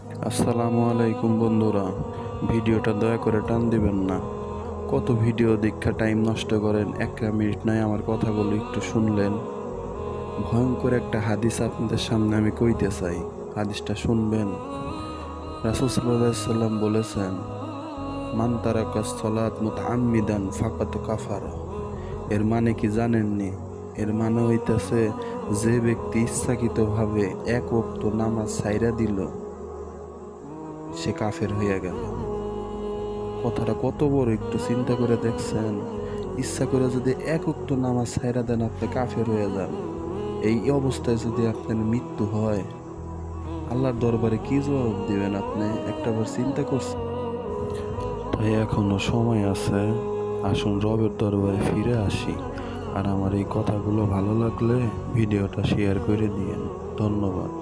আসসালামু আলাইকুম বন্ধুরা, ভিডিওটা দয়া করে টান দিবেন না। কত ভিডিও দীক্ষা টাইম নষ্ট করেন, 1 মিনিট নয় আমার কথাগুলো একটু শুনলেন। ভয়ঙ্কর একটা হাদিস আপনাদের সামনে আমি কইতে চাই, হাদিসটা শুনবেন। রাসূল সাল্লাল্লাহু আলাইহি সাল্লাম বলেছেন, মান তারাকা সলাত মুতাআম্মিদান ফাকাত কাফারা। এর মানে কি জানেননি? এর মানে হইতেছে, যে ব্যক্তি ইচ্ছাকৃতভাবে এক ওয়াক্ত নামাজ ছাইরা দিল, সে কাফের হইয়া গেল। কথাটা কত বড় একটু চিন্তা করে দেখছেন? ইচ্ছা করে যদি এক ওয়াক্ত নামাজ ছাইরা দেন, আপনি কাফের হয়ে যান। এই অবস্থায় যদি আপনার মৃত্যু হয়, আল্লাহর দরবারে কি জবাব দিবেন আপনি? একটাবার চিন্তা করছেন? তাই এখনো সময় আছে, আসুন রবের দরবারে ফিরে আসি। আর আমার এই কথাগুলো ভালো লাগলে ভিডিওটা শেয়ার করে দিয়েন। ধন্যবাদ।